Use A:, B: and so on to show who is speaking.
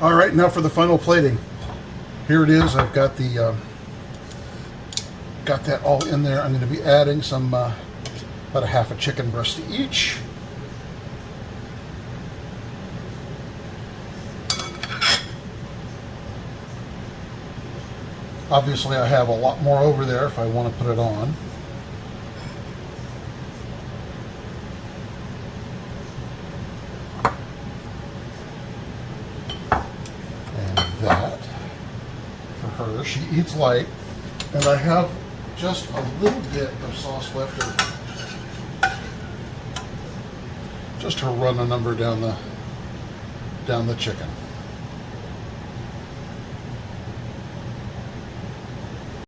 A: All right, now for the final plating. Here it is. I've got the got that all in there. I'm going to be adding some about a half a chicken breast to each. Obviously, I have a lot more over there if I want to put it on. And that for her. She eats light. And I have just a little bit of sauce left over. Just to run a number down the chicken.